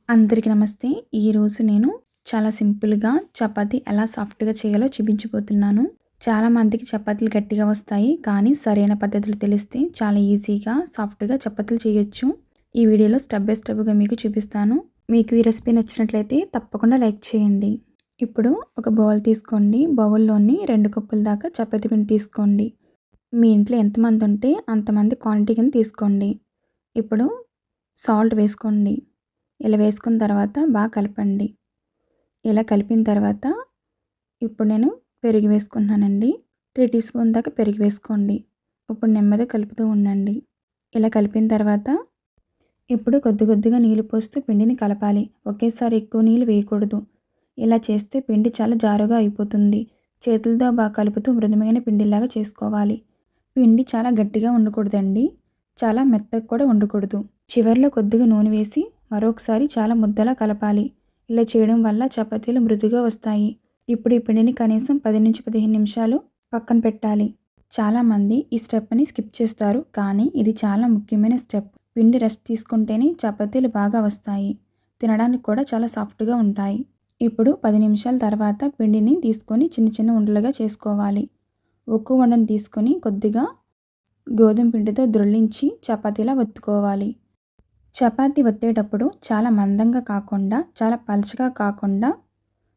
అందరికీ నమస్తే. ఈరోజు నేను చాలా సింపుల్‌గా చపాతీ ఎలా సాఫ్ట్‌గా చేయాలో చూపించబోతున్నాను. చాలామందికి చపాతీలు గట్టిగా వస్తాయి. కానీ సరైన పద్ధతులు తెలిస్తే చాలా ఈజీగా సాఫ్ట్‌గా చపాతీలు చేయొచ్చు. ఈ వీడియోలో స్టెప్ బై స్టెప్‌గా మీకు చూపిస్తాను. మీకు ఈ రెసిపీ నచ్చినట్లయితే తప్పకుండా లైక్ చేయండి. ఇప్పుడు ఒక బౌల్ తీసుకోండి. బౌల్‌లోని 2 కప్పుల దాకా చపాతీ పిండి తీసుకోండి. మీ ఇంట్లో ఎంతమంది ఉంటే అంతమంది క్వాంటిటీ కింద తీసుకోండి. ఇప్పుడు సాల్ట్ వేసుకోండి. ఇలా వేసుకున్న తర్వాత బాగా కలపండి. ఇలా కలిపిన తర్వాత ఇప్పుడు నేను పెరుగు వేసుకుంటున్నానండి. 3 టీ స్పూన్ దాకా పెరుగు వేసుకోండి. ఇప్పుడు నెమ్మదిగా కలుపుతూ ఉండండి. ఇలా కలిపిన తర్వాత ఇప్పుడు కొద్ది కొద్దిగా నీళ్లు పోస్తూ పిండిని కలపాలి. ఒకేసారి ఎక్కువ నీళ్ళు వేయకూడదు. ఇలా చేస్తే పిండి చాలా జారుగా అయిపోతుంది. చేతులతో బాగా కలుపుతూ మృదుమైన పిండిలాగా చేసుకోవాలి. పిండి చాలా గట్టిగా ఉండకూడదండి. చాలా మెత్తగా కూడా ఉండకూడదు. చివర్లో కొద్దిగా నూనె వేసి మరొకసారి చాలా ముద్దలా కలపాలి. ఇలా చేయడం వల్ల చపాతీలు మృదుగా వస్తాయి. ఇప్పుడు ఈ పిండిని కనీసం 10-15 నిమిషాలు పక్కన పెట్టాలి. చాలామంది ఈ స్టెప్ని స్కిప్ చేస్తారు, కానీ ఇది చాలా ముఖ్యమైన స్టెప్. పిండి రెస్ట్ తీసుకుంటేనే చపాతీలు బాగా వస్తాయి. తినడానికి కూడా చాలా సాఫ్ట్గా ఉంటాయి. ఇప్పుడు 10 నిమిషాల తర్వాత పిండిని తీసుకొని చిన్న చిన్న ఉండలుగా చేసుకోవాలి. ఒక్కో ఉండను తీసుకొని కొద్దిగా గోధుమ పిండితో ద్రొల్లించి చపాతీలా ఒత్తుకోవాలి. చపాతీ ఒత్తేటప్పుడు చాలా మందంగా కాకుండా, చాలా పలచగా కాకుండా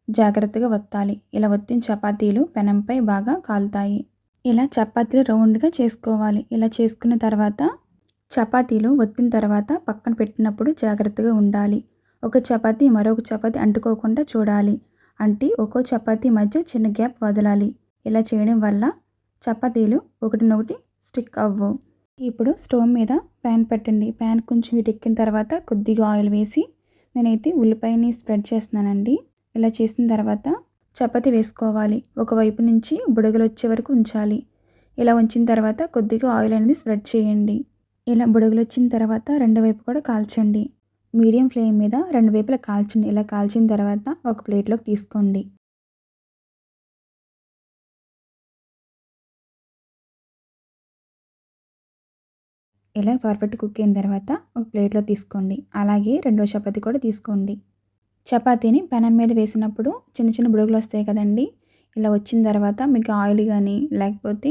జాగ్రత్తగా ఒత్తాలి. ఇలా ఒత్తిన చపాతీలు పెనంపై బాగా కాలుతాయి. ఇలా చపాతీలు రౌండ్గా చేసుకోవాలి. ఇలా చేసుకున్న తర్వాత చపాతీలు ఒత్తిన తర్వాత పక్కన పెట్టినప్పుడు జాగ్రత్తగా ఉండాలి. ఒక చపాతీ మరొక చపాతీ అంటుకోకుండా చూడాలి. అంటే ఒక్కో చపాతీ మధ్య చిన్న గ్యాప్ వదలాలి. ఇలా చేయడం వల్ల చపాతీలు ఒకటినొకటి స్టిక్ అవ్వవు. ఇప్పుడు స్టవ్ మీద ప్యాన్ పెట్టండి. ప్యాన్ కొంచెం హీటెక్కిన తర్వాత కొద్దిగా ఆయిల్ వేసి నేనైతే ఉల్లిపాయని స్ప్రెడ్ చేస్తున్నానండి. ఇలా చేసిన తర్వాత చపాతీ వేసుకోవాలి. ఒకవైపు నుంచి బుడగలు వచ్చే వరకు ఉంచాలి. ఇలా ఉంచిన తర్వాత కొద్దిగా ఆయిల్ అనేది స్ప్రెడ్ చేయండి. ఇలా బుడగలు వచ్చిన తర్వాత రెండు వైపు కూడా కాల్చండి. మీడియం ఫ్లేమ్ మీద రెండు వైపులా కాల్చండి. ఇలా కాల్చిన తర్వాత ఒక ప్లేట్లోకి తీసుకోండి. ఇలా పర్ఫెక్ట్ కుక్ అయిన తర్వాత ఒక ప్లేట్లో తీసుకోండి. అలాగే రెండో చపాతీ కూడా తీసుకోండి. చపాతీని పెనం మీద వేసినప్పుడు చిన్న చిన్న బుడగలు వస్తాయి కదండి. ఇలా వచ్చిన తర్వాత మీకు ఆయిల్ కానీ లేకపోతే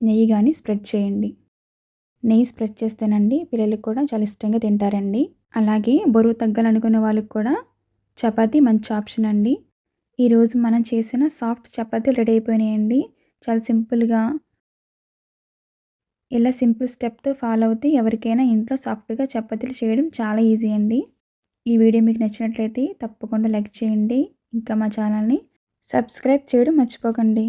నెయ్యి కానీ స్ప్రెడ్ చేయండి. నెయ్యి స్ప్రెడ్ చేస్తేనండి పిల్లలకు కూడా చాలా ఇష్టంగా తింటారండి. అలాగే బరువు తగ్గాలనుకునే వాళ్ళకి కూడా చపాతీ మంచి ఆప్షన్ అండి. ఈరోజు మనం చేసిన సాఫ్ట్ చపాతీలు రెడీ అయిపోయినాయండి. చాలా సింపుల్గా ఇలా సింపుల్ స్టెప్తో ఫాలో అవుతే ఎవరికైనా ఇంట్లో సాఫ్ట్గా చపాతీలు చేయడం చాలా ఈజీ అండి. ఈ వీడియో మీకు నచ్చినట్లయితే తప్పకుండా లైక్ చేయండి. ఇంకా మా ఛానల్ని సబ్స్క్రైబ్ చేయడం మర్చిపోకండి.